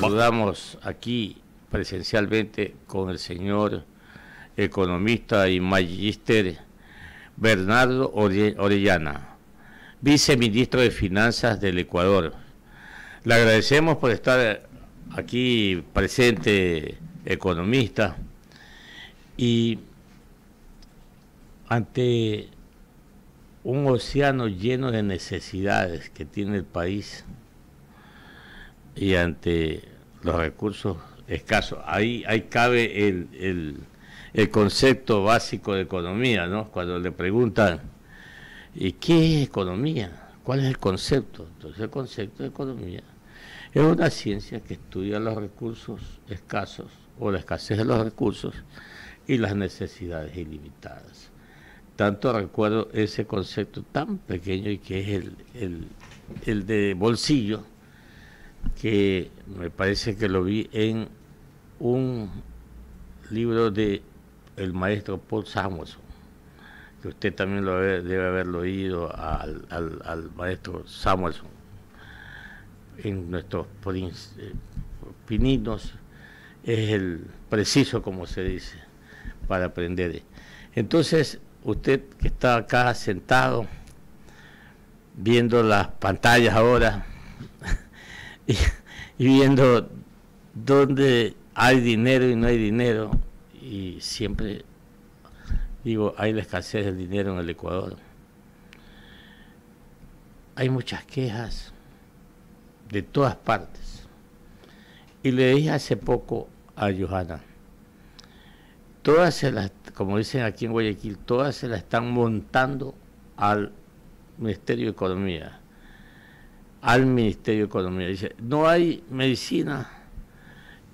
saludamos aquí presencialmente con el señor economista y magíster Bernardo Orellana, viceministro de Finanzas del Ecuador. Le agradecemos por estar aquí presente, economista, y ante un océano lleno de necesidades que tiene el país y ante los recursos escasos, ahí cabe el concepto básico de economía, ¿no? Cuando le preguntan, ¿y qué es economía? ¿Cuál es el concepto? Entonces el concepto de economía es una ciencia que estudia los recursos escasos o la escasez de los recursos y las necesidades ilimitadas. Tanto recuerdo ese concepto tan pequeño y que es el de bolsillo, que me parece que lo vi en un libro de el maestro Paul Samuelson, que usted también debe haberlo oído al maestro Samuelson en nuestros pininos. Es el preciso, como se dice, para aprender. Entonces, usted que está acá sentado viendo las pantallas ahora y viendo dónde hay dinero y no hay dinero, y siempre digo, hay la escasez del dinero en el Ecuador. Hay muchas quejas de todas partes. Y le dije hace poco a Johanna, todas se las, como dicen aquí en Guayaquil, todas se las están montando al Ministerio de Economía. Dice, no hay medicina,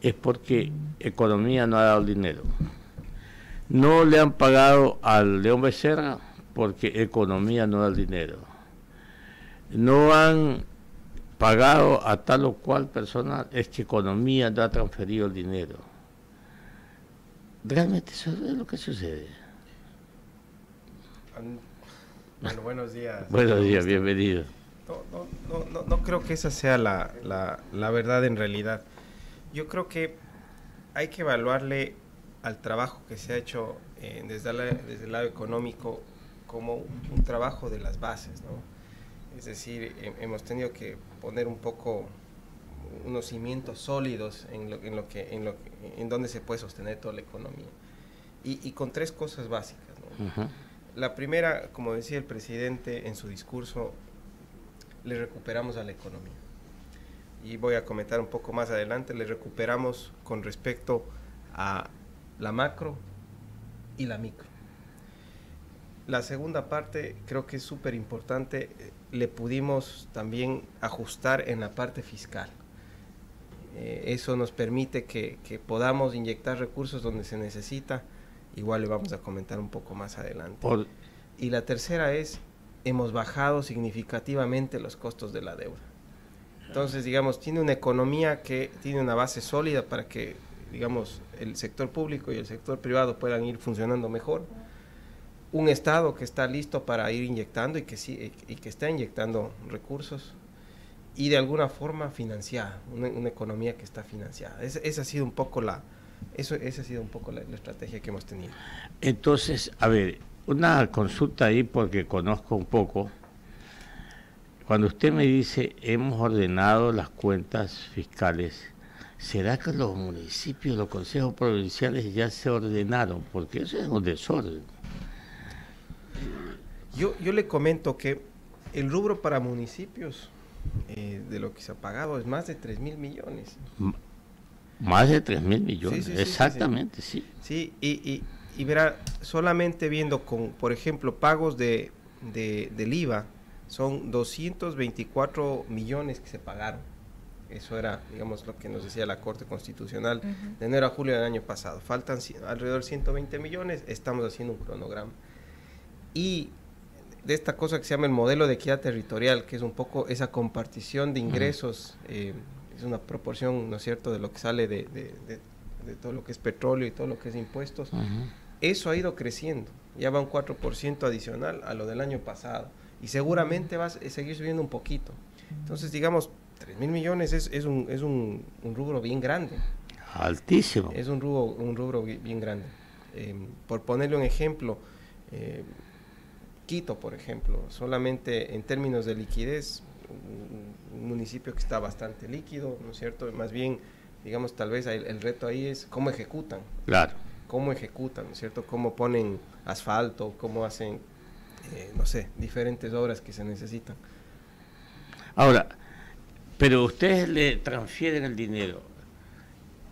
es porque Economía no ha dado el dinero. No le han pagado al León Becerra porque Economía no da el dinero. No han pagado a tal o cual persona, es que Economía no ha transferido el dinero. Realmente eso es lo que sucede. Bueno, buenos días. Buenos días, bienvenido. No creo que esa sea la verdad en realidad. Yo creo que hay que evaluarle al trabajo que se ha hecho desde el lado económico como un trabajo de las bases, ¿no? Es decir, hemos tenido que poner un poco unos cimientos sólidos en donde se puede sostener toda la economía. Y con tres cosas básicas, ¿no? Uh-huh. La primera, como decía el presidente en su discurso, le recuperamos a la economía. Y voy a comentar un poco más adelante, le recuperamos con respecto a la macro y la micro. La segunda parte creo que es súper importante, le pudimos también ajustar en la parte fiscal. Eso nos permite que podamos inyectar recursos donde se necesita, igual le vamos a comentar un poco más adelante. Y la tercera es, hemos bajado significativamente los costos de la deuda. Entonces, digamos, tiene una economía que tiene una base sólida para que, digamos, el sector público y el sector privado puedan ir funcionando mejor. Un Estado que está listo para ir inyectando y que está inyectando recursos y de alguna forma financiada, una economía que está financiada. Esa ha sido un poco la estrategia que hemos tenido. Entonces, a ver, una consulta ahí porque conozco un poco. Cuando usted me dice, hemos ordenado las cuentas fiscales, ¿será que los municipios, los consejos provinciales ya se ordenaron? Porque eso es un desorden. Yo le comento que el rubro para municipios de lo que se ha pagado es más de 3.000 millones. Más de 3.000 millones, sí, exactamente, sí. Sí, y verá, solamente viendo por ejemplo, pagos del IVA, son 224 millones que se pagaron. Eso era, digamos, lo que nos decía la Corte Constitucional de enero a julio del año pasado. Faltan alrededor de 120 millones, estamos haciendo un cronograma. Y de esta cosa que se llama el modelo de equidad territorial, que es un poco esa compartición de ingresos, es una proporción, ¿no es cierto?, de lo que sale de todo lo que es petróleo y todo lo que es impuestos. Eso ha ido creciendo, ya va un 4% adicional a lo del año pasado, y seguramente va a seguir subiendo un poquito. Entonces, digamos, 3.000 millones es un rubro bien grande. Altísimo. Es un rubro bien grande. Por ponerle un ejemplo, Quito, por ejemplo, solamente en términos de liquidez, un municipio que está bastante líquido, ¿no es cierto? Más bien, digamos, tal vez el reto ahí es cómo ejecutan. Claro. Cómo ejecutan, ¿no es cierto? Cómo ponen asfalto, cómo hacen, no sé, diferentes obras que se necesitan. Ahora, pero ustedes le transfieren el dinero.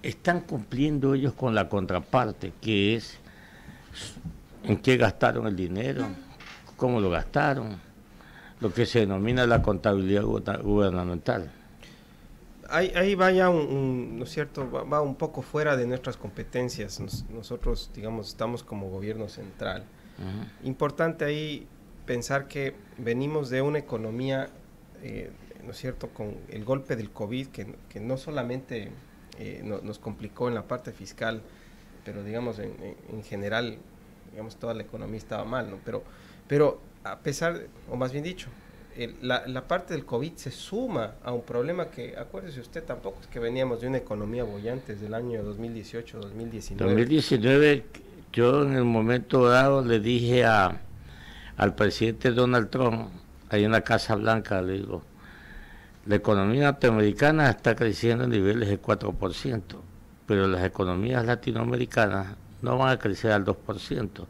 ¿Están cumpliendo ellos con la contraparte, que es en qué gastaron el dinero, cómo lo gastaron, lo que se denomina la contabilidad gubernamental? Ahí va ya ¿no es cierto? Va un poco fuera de nuestras competencias. Nosotros, digamos, estamos como gobierno central. Importante ahí pensar que venimos de una economía, ¿no es cierto?, con el golpe del COVID, que no solamente nos complicó en la parte fiscal, pero digamos en general, digamos, toda la economía estaba mal, ¿no? Pero a pesar, o más bien dicho, la parte del COVID se suma a un problema que, acuérdese usted, tampoco es que veníamos de una economía bollante desde el año 2018, 2019. 2019, yo en el momento dado le dije al presidente Donald Trump, ahí en la Casa Blanca, le digo, la economía norteamericana está creciendo en niveles de 4%, pero las economías latinoamericanas no van a crecer al 2%,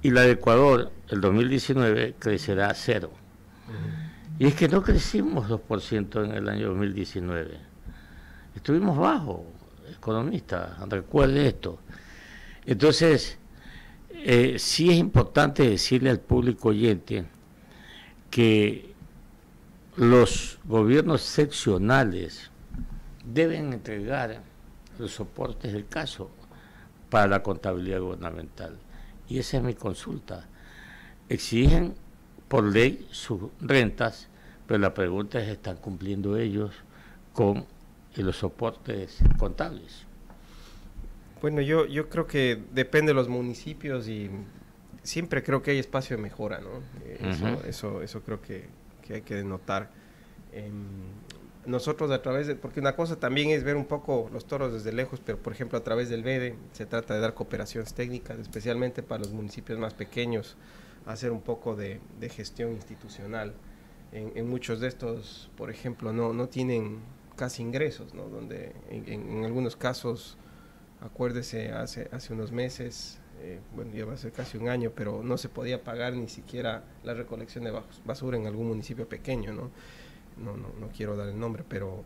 y la de Ecuador, el 2019, crecerá a 0%. Y es que no crecimos 2% en el año 2019. Estuvimos bajos, economista, recuerde esto. Entonces, sí es importante decirle al público oyente que los gobiernos seccionales deben entregar los soportes del caso para la contabilidad gubernamental. Y esa es mi consulta. Exigen por ley sus rentas, pero la pregunta es, ¿están cumpliendo ellos con los soportes contables? Bueno, yo creo que depende de los municipios y siempre creo que hay espacio de mejora, ¿no? Eso creo que hay que denotar. Nosotros a través de, porque una cosa también es ver un poco los toros desde lejos, pero por ejemplo a través del BEDE se trata de dar cooperaciones técnicas, especialmente para los municipios más pequeños, hacer un poco de gestión institucional. En muchos de estos, por ejemplo, no tienen casi ingresos, ¿no? Donde en algunos casos, acuérdese, hace unos meses, bueno, ya va a ser casi un año, pero no se podía pagar ni siquiera la recolección de basura en algún municipio pequeño, ¿no? No quiero dar el nombre, pero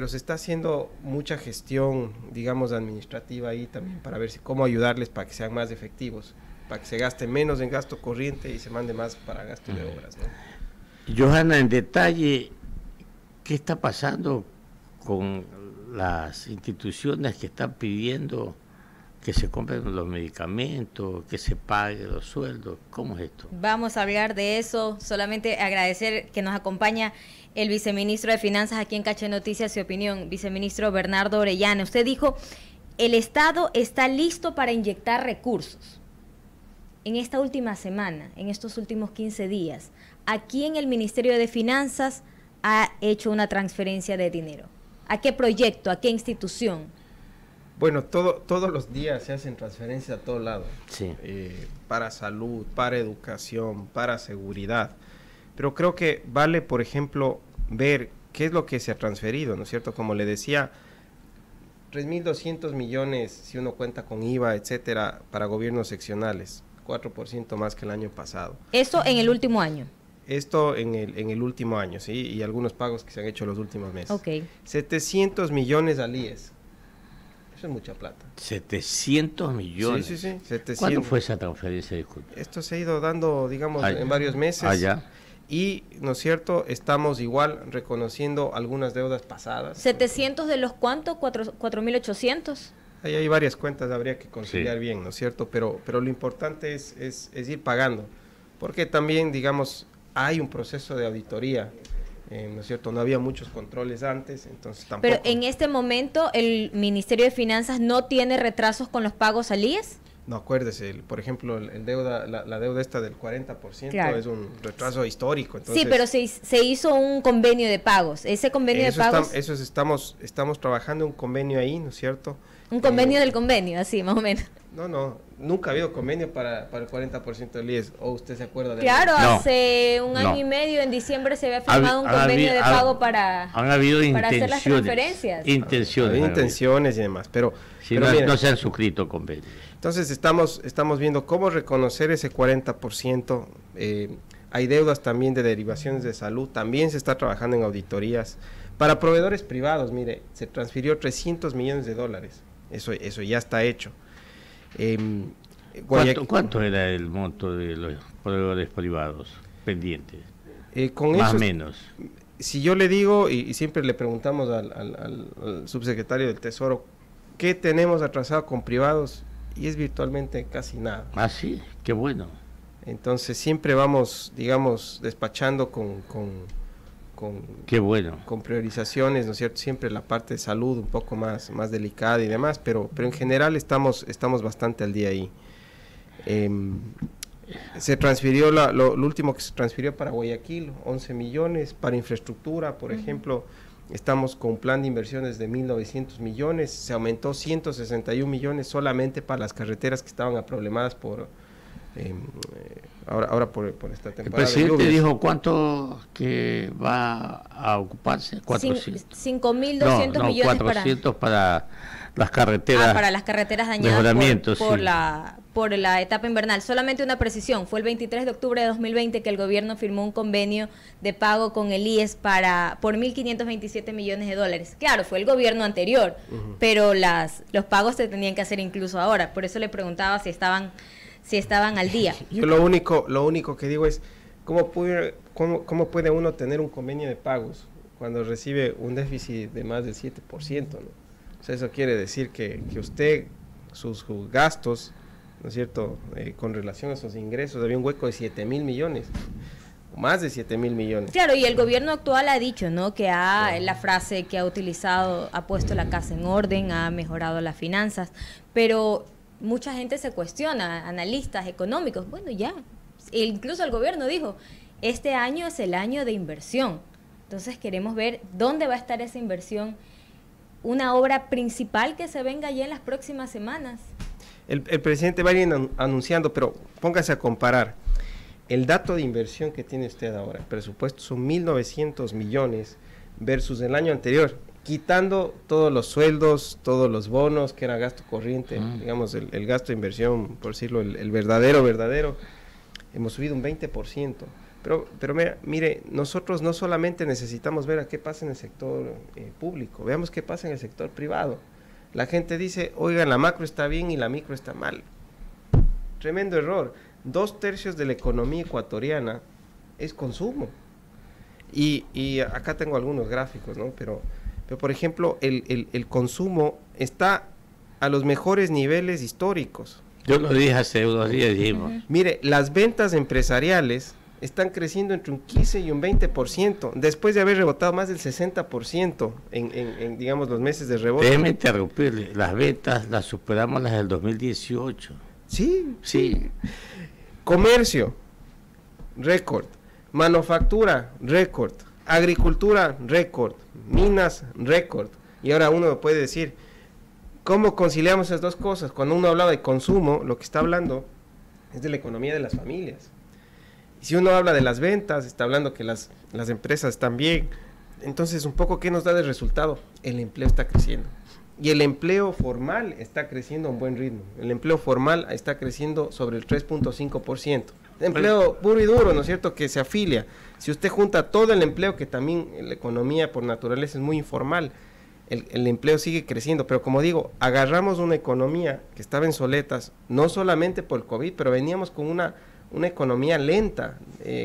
se está haciendo mucha gestión, digamos, administrativa ahí también para ver cómo ayudarles para que sean más efectivos, para que se gaste menos en gasto corriente y se mande más para gasto de obras, ¿no? Johanna, en detalle, ¿qué está pasando con las instituciones que están pidiendo que se compren los medicamentos, que se paguen los sueldos? ¿Cómo es esto? Vamos a hablar de eso, solamente agradecer que nos acompaña el viceministro de Finanzas aquí en Caché Noticias y Opinión, viceministro Bernardo Orellana. Usted dijo, el Estado está listo para inyectar recursos. En esta última semana, en estos últimos 15 días, aquí en el Ministerio de Finanzas ha hecho una transferencia de dinero. ¿A qué proyecto, a qué institución? Bueno, todos los días se hacen transferencias a todo lado, sí. Para salud, para educación, para seguridad, pero creo que vale, por ejemplo, ver qué es lo que se ha transferido, ¿no es cierto? Como le decía, 3.200 millones, si uno cuenta con IVA, etcétera, para gobiernos seccionales, 4% más que el año pasado. ¿Eso en el último año? Esto en el último año, ¿sí? Y algunos pagos que se han hecho los últimos meses. Ok. 700 millones al IES. Eso es mucha plata. 700 millones. Sí. 700. ¿Cuándo fue esa transferencia? Disculpe. Esto se ha ido dando, digamos, en varios meses. Allá. Y, ¿no es cierto?, estamos igual reconociendo algunas deudas pasadas. ¿700 de los cuántos? ¿4.800? Ahí hay varias cuentas, habría que conciliar sí. bien, ¿no es cierto? Pero lo importante es ir pagando. Porque también, digamos, hay un proceso de auditoría, ¿no es cierto? No había muchos controles antes, entonces tampoco. Pero en este momento el Ministerio de Finanzas no tiene retrasos con los pagos al IES. No, acuérdese, por ejemplo, la deuda esta del 40% claro. es un retraso histórico. Entonces, sí, pero se hizo un convenio de pagos. Ese convenio de pagos... Estamos trabajando un convenio ahí, ¿no es cierto? Un convenio del convenio, así, más o menos. No, nunca ha habido convenio para el 40% del IES, ¿o usted se acuerda de Claro, eso? hace un año y medio, en diciembre, se había firmado un convenio de pago para hacer las transferencias. Intenciones y demás, pero mira, no se han suscrito convenios. Entonces estamos viendo cómo reconocer ese 40%. Hay deudas también de derivaciones de salud, también se está trabajando en auditorías. Para proveedores privados, mire, se transfirió $300 millones. Eso ya está hecho. ¿Cuánto era el monto de los proveedores privados pendientes? Más o menos. Si yo le digo, y siempre le preguntamos al subsecretario del Tesoro, ¿qué tenemos atrasado con privados? Y es virtualmente casi nada. Ah, sí, qué bueno. Entonces siempre vamos, digamos, despachando qué bueno, con priorizaciones, ¿no es cierto? Siempre la parte de salud un poco más delicada y demás, pero en general estamos bastante al día ahí. Se transfirió, lo último que se transfirió para Guayaquil, 11 millones, para infraestructura, por ejemplo, estamos con un plan de inversiones de 1.900 millones, se aumentó 161 millones solamente para las carreteras que estaban aproblemadas por... ahora por esta temporada. El presidente dijo cuánto que va a ocuparse. 5.200 millones 400 para las carreteras. Para las carreteras dañadas por la etapa invernal. Solamente una precisión, fue el 23 de octubre de 2020 que el gobierno firmó un convenio de pago con el IES por $1.527 millones. Claro, fue el gobierno anterior, pero los pagos se tenían que hacer incluso ahora. Por eso le preguntaba si estaban al día. Yo lo único que digo es cómo puede uno tener un convenio de pagos cuando recibe un déficit de más del 7%, ¿no? O sea, eso quiere decir que usted, sus gastos, ¿no es cierto?, con relación a sus ingresos, había un hueco de 7.000 millones, o más de 7.000 millones. Claro, y el gobierno actual ha dicho, ¿no?, que la frase que ha utilizado, ha puesto la casa en orden, ha mejorado las finanzas, pero mucha gente se cuestiona, analistas económicos, bueno, ya, incluso el gobierno dijo, este año es el año de inversión, entonces queremos ver dónde va a estar esa inversión, una obra principal que se venga ya en las próximas semanas. El presidente va a ir anunciando, pero póngase a comparar el dato de inversión que tiene usted ahora, el presupuesto son 1.900 millones versus el año anterior, quitando todos los sueldos, todos los bonos, que era gasto corriente, digamos, el gasto de inversión, por decirlo, el verdadero, hemos subido un 20%. Pero mire, nosotros no solamente necesitamos ver a qué pasa en el sector público, veamos qué pasa en el sector privado. La gente dice, oigan, la macro está bien y la micro está mal. Tremendo error. 2/3 de la economía ecuatoriana es consumo. Y acá tengo algunos gráficos, ¿no? Pero por ejemplo, el consumo está a los mejores niveles históricos. Yo lo dije hace unos días, dijimos. Mire, las ventas empresariales están creciendo entre un 15 y un 20%, después de haber rebotado más del 60% en digamos, los meses de rebote. Déjeme interrumpirle, las ventas las superamos las del 2018. Sí. Comercio, récord. Manufactura, récord. Agricultura, récord. Minas, récord. Y ahora uno puede decir, ¿cómo conciliamos esas dos cosas? Cuando uno habla de consumo, lo que está hablando es de la economía de las familias. Y si uno habla de las ventas, está hablando que las empresas están bien. Entonces, un poco, ¿qué nos da de resultado? El empleo está creciendo. Y el empleo formal está creciendo a un buen ritmo. El empleo formal está creciendo sobre el 3.5%. Empleo puro y duro, ¿no es cierto?, que se afilia. Si usted junta todo el empleo, que también la economía por naturaleza es muy informal, el empleo sigue creciendo. Pero como digo, agarramos una economía que estaba en soletas, no solamente por el COVID, pero veníamos con una economía lenta,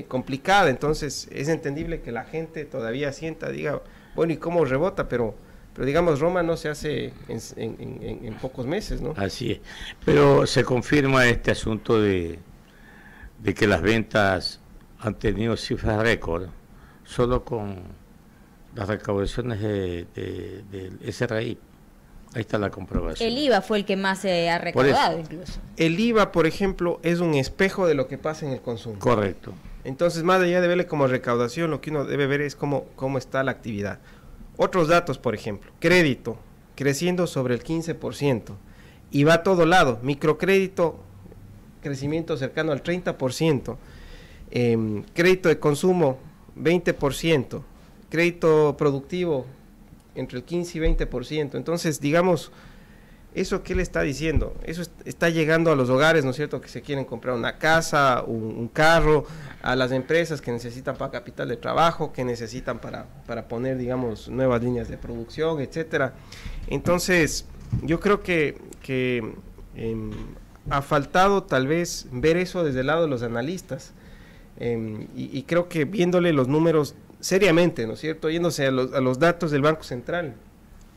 complicada. Entonces es entendible que la gente todavía sienta, diga, bueno, ¿y cómo rebota? Pero digamos, Roma no se hace en pocos meses, ¿no? Así es. Pero se confirma este asunto de que las ventas han tenido cifras récord solo con las recaudaciones del SRI. Ahí está la comprobación. El IVA fue el que más se ha recaudado incluso. El IVA, por ejemplo, es un espejo de lo que pasa en el consumo. Correcto. Entonces, más allá de verle como recaudación, lo que uno debe ver es cómo está la actividad. Otros datos, por ejemplo, crédito, creciendo sobre el 15%, y va a todo lado, microcrédito, crecimiento cercano al 30%, crédito de consumo, 20%, crédito productivo, entre el 15 y 20%. Entonces, digamos, ¿eso qué le está diciendo? Eso está llegando a los hogares, ¿no es cierto?, que se quieren comprar una casa, un carro, a las empresas que necesitan para capital de trabajo, que necesitan para poner, digamos, nuevas líneas de producción, etcétera. Entonces, yo creo que ha faltado tal vez ver eso desde el lado de los analistas, y creo que viéndole los números seriamente, ¿no es cierto?, yéndose a los datos del Banco Central,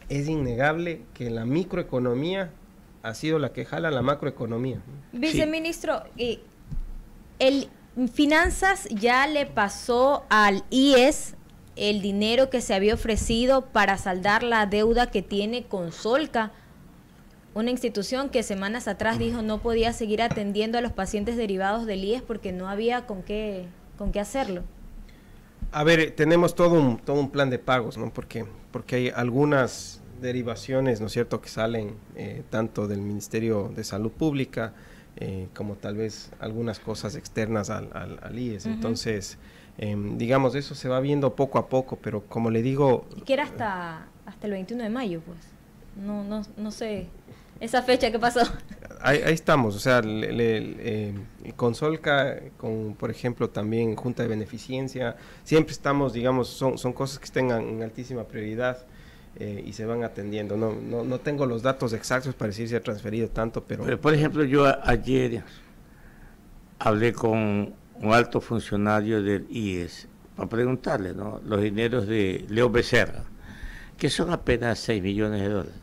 es innegable que la microeconomía ha sido la que jala la macroeconomía. Viceministro, el Finanzas ya le pasó al IES el dinero que se había ofrecido para saldar la deuda que tiene con Solca, una institución que semanas atrás dijo no podía seguir atendiendo a los pacientes derivados del IES porque no había con qué hacerlo. A ver, tenemos todo un plan de pagos, ¿no? Porque hay algunas derivaciones, ¿no es cierto?, que salen tanto del Ministerio de Salud Pública como tal vez algunas cosas externas al IES. Entonces, digamos, eso se va viendo poco a poco, pero como le digo... Y que era hasta el 21 de mayo, pues. No sé, esa fecha que pasó. Ahí estamos, o sea, con Solca, con, por ejemplo, también Junta de Beneficencia, siempre estamos, digamos, son cosas que estén en altísima prioridad y se van atendiendo. No tengo los datos exactos para decir si ha transferido tanto, pero Por ejemplo, yo ayer hablé con un alto funcionario del IES para preguntarle, ¿no?, los dineros de Leo Becerra, que son apenas 6 millones de dólares,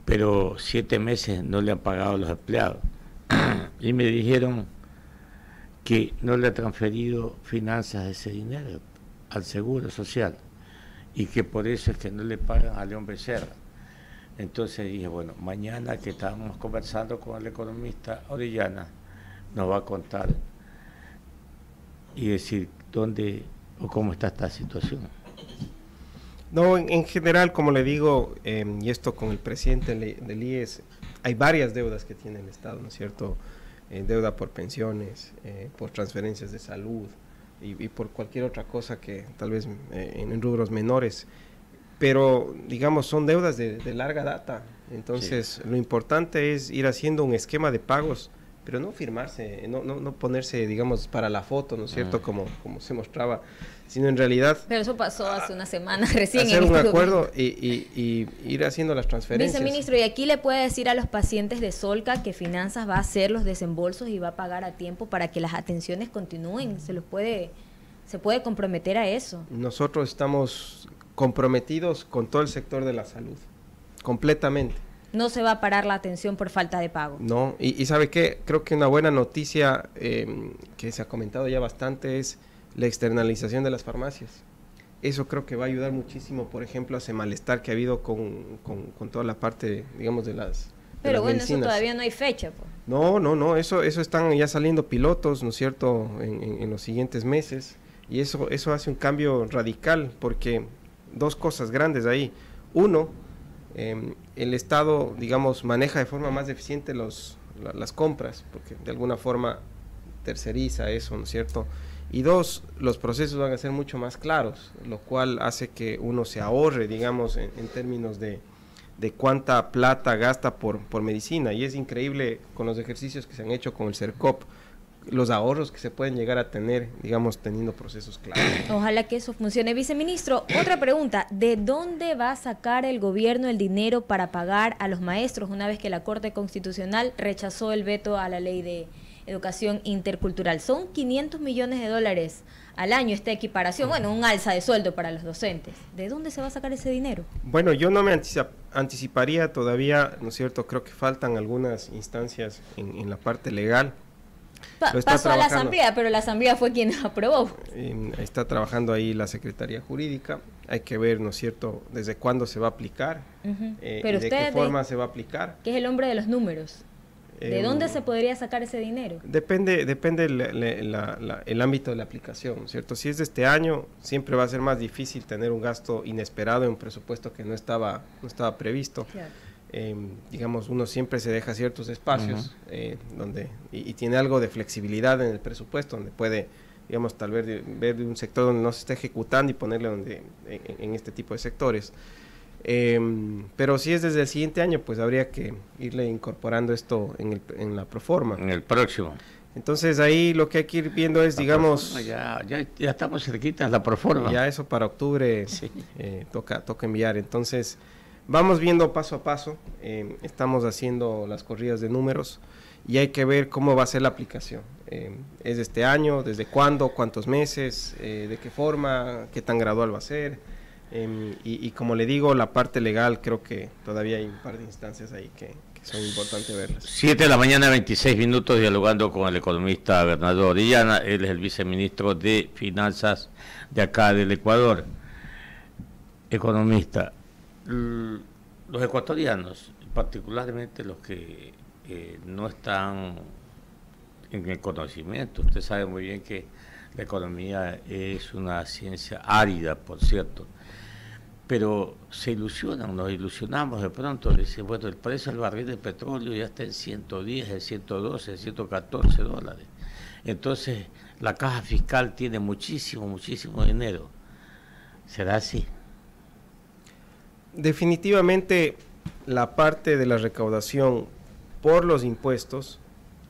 pero 7 meses no le han pagado a los empleados. Y me dijeron que no le ha transferido Finanzas ese dinero al Seguro Social y que por eso es que no le pagan a León Becerra. Entonces dije, bueno, mañana que estábamos conversando con el economista Orellana, nos va a contar y decir dónde o cómo está esta situación. no, en general, como le digo, y esto con el presidente del IES, hay varias deudas que tiene el Estado, ¿no es cierto? Deuda por pensiones, por transferencias de salud y por cualquier otra cosa que tal vez en rubros menores, pero digamos son deudas de larga data. Entonces lo importante es ir haciendo un esquema de pagos, pero no firmarse, no ponerse, digamos, para la foto, ¿no es cierto?, como se mostraba, sino en realidad... Pero eso pasó hace una semana recién. Hacer un acuerdo y ir haciendo las transferencias. Viceministro, y aquí le puede decir a los pacientes de Solca que Finanzas va a hacer los desembolsos y va a pagar a tiempo para que las atenciones continúen. Se puede comprometer a eso. Nosotros estamos comprometidos con todo el sector de la salud, completamente. No se va a parar la atención por falta de pago. No, y ¿sabe qué? Creo que una buena noticia que se ha comentado ya bastante es la externalización de las farmacias. Eso creo que va a ayudar muchísimo, por ejemplo, a ese malestar que ha habido con toda la parte, digamos, de las Pero bueno, medicinas. eso todavía no hay fecha, pues. No, eso están ya saliendo pilotos, ¿no es cierto?, en los siguientes meses, y eso hace un cambio radical, porque dos cosas grandes ahí. Uno, el Estado, digamos, maneja de forma más eficiente las compras, porque de alguna forma terceriza eso, ¿no es cierto? Y dos, los procesos van a ser mucho más claros, lo cual hace que uno se ahorre, digamos, en términos de cuánta plata gasta por medicina. Y es increíble con los ejercicios que se han hecho con el CERCOP, los ahorros que se pueden llegar a tener, digamos, teniendo procesos claros. Ojalá que eso funcione. Viceministro, otra pregunta, ¿de dónde va a sacar el gobierno el dinero para pagar a los maestros una vez que la Corte Constitucional rechazó el veto a la ley de educación intercultural? Son 500 millones de dólares al año esta equiparación, bueno, un alza de sueldo para los docentes. ¿De dónde se va a sacar ese dinero? Bueno, yo no me anticiparía todavía, ¿no es cierto? Creo que faltan algunas instancias en la parte legal. Pasó a la Asamblea, pero la Asamblea fue quien aprobó. Está trabajando ahí la Secretaría Jurídica. Hay que ver, ¿no es cierto?, desde cuándo se va a aplicar, pero de qué forma se va a aplicar. Que es el hombre de los números. ¿De dónde se podría sacar ese dinero? Depende el ámbito de la aplicación, ¿cierto? Si es de este año, siempre va a ser más difícil tener un gasto inesperado en un presupuesto que no estaba previsto. Claro. Digamos, uno siempre se deja ciertos espacios donde y tiene algo de flexibilidad en el presupuesto, donde puede, digamos, tal vez ver de un sector donde no se está ejecutando y ponerle en este tipo de sectores. Pero si es desde el siguiente año, pues habría que irle incorporando esto en la proforma. En el próximo. Entonces ahí lo que hay que ir viendo es, digamos... Ya estamos cerquitas, la proforma. Ya eso para octubre sí. toca enviar. Entonces vamos viendo paso a paso, estamos haciendo las corridas de números y hay que ver cómo va a ser la aplicación. ¿Es de este año? ¿Desde cuándo? ¿Cuántos meses? ¿De qué forma? ¿Qué tan gradual va a ser? Y como le digo, la parte legal creo que todavía hay un par de instancias ahí que son importantes verlas. 7:26 dialogando con el economista Bernardo Orellana. Él es el viceministro de Finanzas de acá del Ecuador. Economista, los ecuatorianos, particularmente los que no están en el conocimiento, usted sabe muy bien que la economía es una ciencia árida, por cierto, pero se ilusionan, nos ilusionamos de pronto, dicen, bueno, el precio del barril de petróleo ya está en 110, en 112, en 114 dólares. Entonces, la caja fiscal tiene muchísimo dinero. ¿Será así? Definitivamente, la parte de la recaudación por los impuestos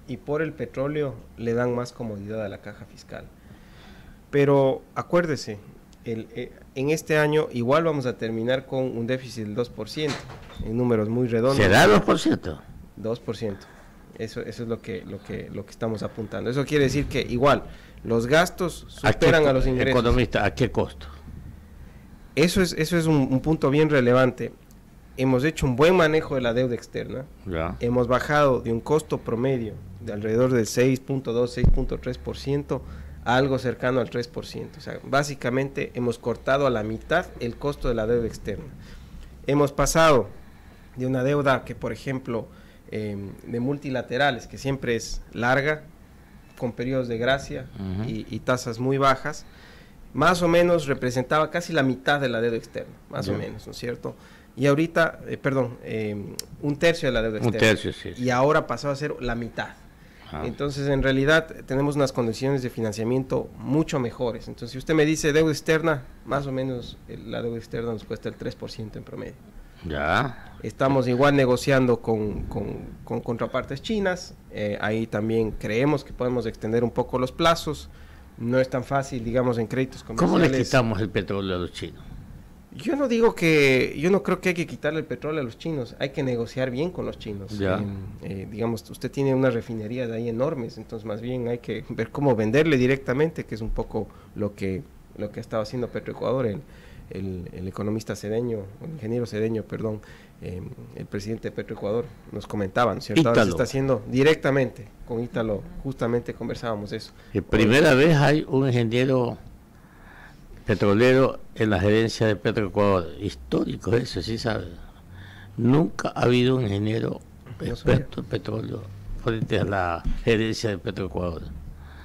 y por el petróleo le dan más comodidad a la caja fiscal. Pero acuérdese, en este año igual vamos a terminar con un déficit del 2%, en números muy redondos. ¿Será 2%? 2%. Eso es lo que estamos apuntando. Eso quiere decir que igual los gastos superan a los ingresos. Economista, ¿a qué costo? Eso es un punto bien relevante. Hemos hecho un buen manejo de la deuda externa. Ya. Hemos bajado de un costo promedio de alrededor del 6.2, 6.3% a algo cercano al 3%. O sea, básicamente hemos cortado a la mitad el costo de la deuda externa. Hemos pasado de una deuda que, por ejemplo, de multilaterales, que siempre es larga, con periodos de gracia y tasas muy bajas, más o menos representaba casi la mitad de la deuda externa, más o menos, ¿no es cierto? Y ahorita, un tercio de la deuda externa. Un tercio, sí. Y ahora pasó a ser la mitad. Entonces, en realidad, tenemos unas condiciones de financiamiento mucho mejores. Entonces, si usted me dice deuda externa, más o menos la deuda externa nos cuesta el 3% en promedio. Ya. Estamos igual negociando con contrapartes chinas. Ahí también creemos que podemos extender un poco los plazos. No es tan fácil, digamos, en créditos comerciales. ¿Cómo le quitamos el petróleo a los chinos? Yo no creo que hay que quitarle el petróleo a los chinos, hay que negociar bien con los chinos. Digamos, usted tiene unas refinerías ahí enormes, entonces más bien hay que ver cómo venderle directamente, que es un poco lo que ha estado haciendo Petroecuador, el economista Cedeño, el ingeniero Cedeño, perdón, el presidente de Petroecuador nos comentaban, ¿cierto? Ahora se está haciendo directamente con Ítalo, justamente conversábamos eso. Primera vez hay un ingeniero petrolero en la gerencia de Petroecuador, histórico eso, sí sabe. Nunca ha habido un ingeniero experto en petróleo frente a la gerencia de Petroecuador.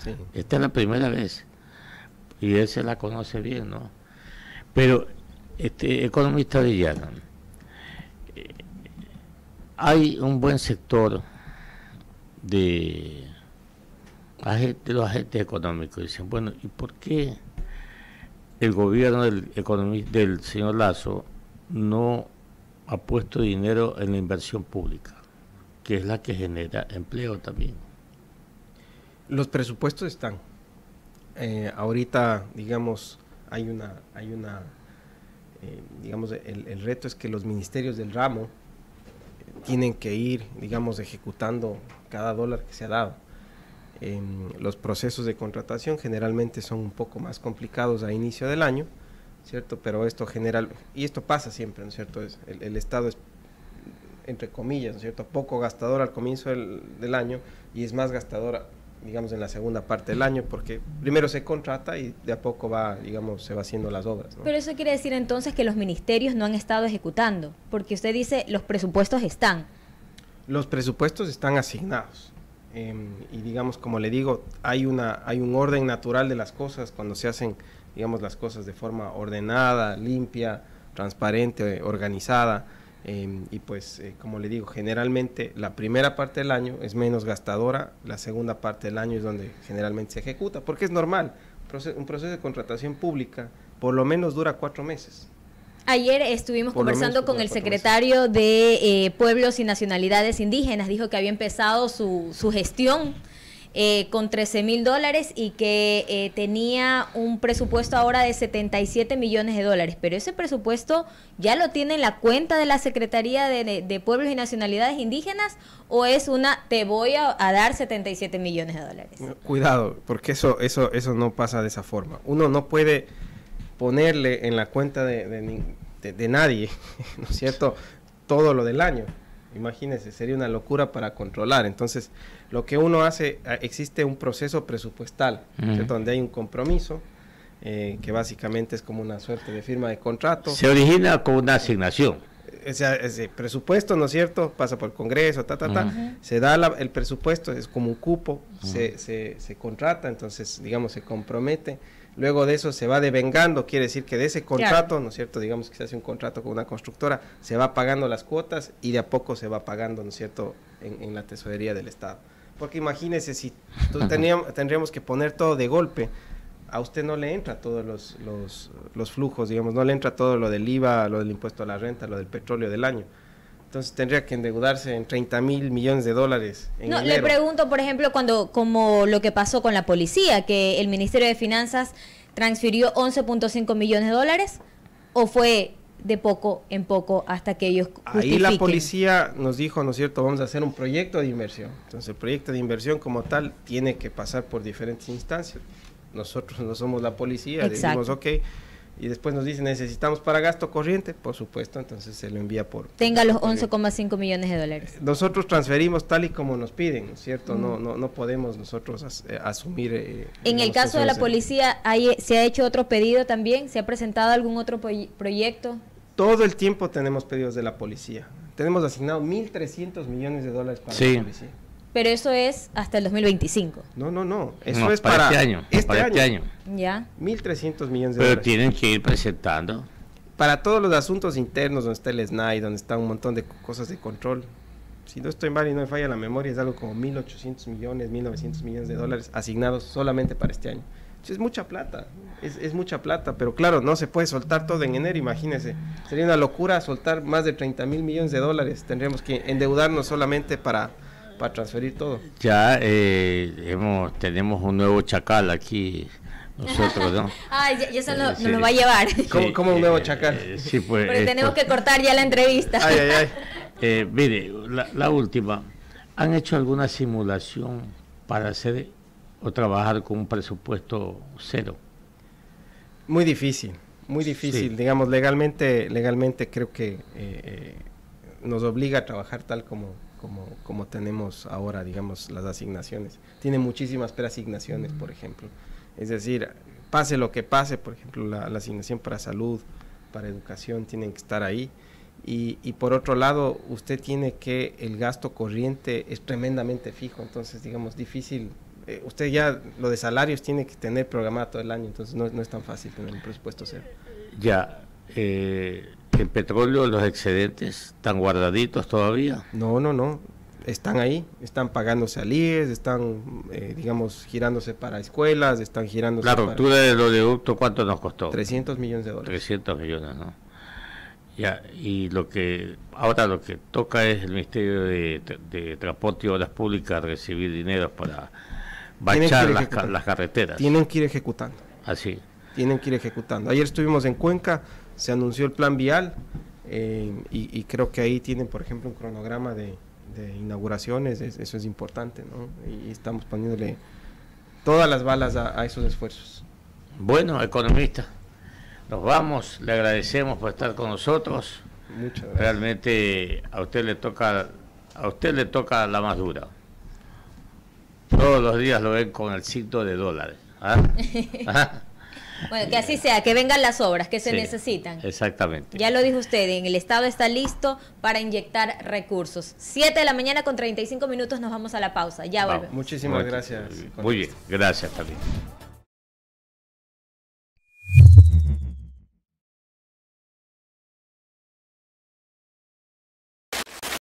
Sí. Esta es la primera vez y él se la conoce bien, ¿no? Pero economista Orellana, hay un buen sector de los agentes económicos. Dicen, bueno, ¿y por qué el gobierno del señor Lasso no ha puesto dinero en la inversión pública, que es la que genera empleo también? Los presupuestos están. Ahorita, digamos, digamos, el reto es que los ministerios del ramo tienen que ir, digamos, ejecutando cada dólar que se ha dado. Los procesos de contratación generalmente son un poco más complicados a inicio del año, ¿cierto? Pero esto y esto pasa siempre, ¿no es cierto? El Estado es, entre comillas, ¿no es cierto?, poco gastador al comienzo del año y es más gastador digamos, en la segunda parte del año, porque primero se contrata y de a poco va, digamos, se va haciendo las obras, ¿no? Pero eso quiere decir entonces que los ministerios no han estado ejecutando, porque usted dice los presupuestos están. Los presupuestos están asignados. Y digamos, como le digo, hay un orden natural de las cosas cuando se hacen, digamos, las cosas de forma ordenada, limpia, transparente, organizada. Y pues, como le digo, generalmente la primera parte del año es menos gastadora, la segunda parte del año es donde generalmente se ejecuta, porque es normal, un proceso de contratación pública por lo menos dura 4 meses. Ayer estuvimos conversando con el secretario de Pueblos y Nacionalidades Indígenas, dijo que había empezado su gestión con $13,000 y que tenía un presupuesto ahora de $77 millones, pero ese presupuesto ya lo tiene en la cuenta de la Secretaría de Pueblos y Nacionalidades Indígenas, o es una te voy a dar $77 millones. Cuidado, porque eso no pasa de esa forma. Uno no puede ponerle en la cuenta de nadie, ¿no es cierto?, todo lo del año. Imagínense, sería una locura para controlar. Entonces, lo que uno hace, existe un proceso presupuestal, ¿cierto?, donde hay un compromiso, que básicamente es como una suerte de firma de contrato. Se origina con una asignación. Ese presupuesto, ¿no es cierto?, pasa por el Congreso, se da el presupuesto, es como un cupo, se contrata, entonces, digamos, se compromete. Luego de eso se va devengando, quiere decir que de ese contrato, claro, ¿no es cierto?, digamos que se hace un contrato con una constructora, se va pagando las cuotas y de a poco se va pagando, ¿no es cierto?, en la tesorería del Estado. Porque imagínese, si tendríamos que poner todo de golpe, a usted no le entra todos los flujos, digamos, no le entra todo lo del IVA, lo del impuesto a la renta, lo del petróleo del año. Entonces tendría que endeudarse en $30,000 millones en enero. Le pregunto, por ejemplo, como lo que pasó con la policía, que el Ministerio de Finanzas transfirió $11.5 millones, o fue de poco en poco hasta que ellos justifiquen. Ahí la policía nos dijo, ¿no es cierto?, vamos a hacer un proyecto de inversión. Entonces el proyecto de inversión como tal tiene que pasar por diferentes instancias. Nosotros no somos la policía, decimos ok, y después nos dicen necesitamos para gasto corriente, por supuesto, entonces se lo envía por... Tenga los $11.5 millones. Nosotros transferimos tal y como nos piden, ¿no es cierto? No podemos nosotros asumir... En el caso de la policía, ¿se ha hecho otro pedido también? ¿Se ha presentado algún otro proyecto? Todo el tiempo tenemos pedidos de la policía. Tenemos asignado $1.300 millones para la policía. Pero eso es hasta el 2025. No. Eso es para este año. Ya. $1.300 millones. Pero tienen que ir presentando. Para todos los asuntos internos, donde está el SNAI, donde está un montón de cosas de control. Si no estoy mal y no me falla la memoria, es algo como $1.800 millones, $1.900 millones asignados solamente para este año. Es mucha plata, es mucha plata, pero claro, no se puede soltar todo en enero, imagínense. Sería una locura soltar más de $30,000 millones. Tendríamos que endeudarnos solamente para transferir todo. Ya tenemos un nuevo chacal aquí nosotros, ¿no? Ya se nos lo va a llevar. ¿Cómo un nuevo chacal? Sí, pues. Pero tenemos que cortar ya la entrevista. Mire, la última, ¿han hecho alguna simulación para hacer o trabajar con un presupuesto cero? Muy difícil, sí. Digamos, legalmente creo que nos obliga a trabajar tal como tenemos ahora, digamos, las asignaciones. Tiene muchísimas preasignaciones, por ejemplo. Es decir, pase lo que pase, por ejemplo, la asignación para salud, para educación, tienen que estar ahí. Y por otro lado, usted tiene que, el gasto corriente es tremendamente fijo, entonces, digamos, difícil. Usted ya, lo de salarios tiene que tener programado todo el año, entonces no es tan fácil tener un presupuesto cero. Ya, el petróleo, los excedentes, ¿están guardaditos todavía? No, están ahí, están pagándose al IES, están, digamos, girándose para escuelas, están girándose la ruptura del oleoducto, ¿cuánto nos costó? $300 millones. 300 millones, ¿no? Ya, y ahora lo que toca es el Ministerio de Transporte y Obras Públicas recibir dinero para bachar las carreteras. Tienen que ir ejecutando. Así. Tienen que ir ejecutando. Ayer estuvimos en Cuenca, se anunció el plan vial, y creo que ahí tienen, por ejemplo, un cronograma de inauguraciones, eso es importante, ¿no? Y estamos poniéndole todas las balas a esos esfuerzos. Bueno, economista, nos vamos, le agradecemos por estar con nosotros. Muchas gracias. Realmente a usted le toca la más dura. Todos los días lo ven con el signo de dólares. ¿Ah? Bueno, que así sea, que vengan las obras que se Sí, necesitan. Exactamente. Ya lo dijo usted, en el Estado está listo para inyectar recursos. 7 de la mañana con 35 minutos, nos vamos a la pausa. Ya volvemos. Muchísimas gracias. Muy bien, gracias también.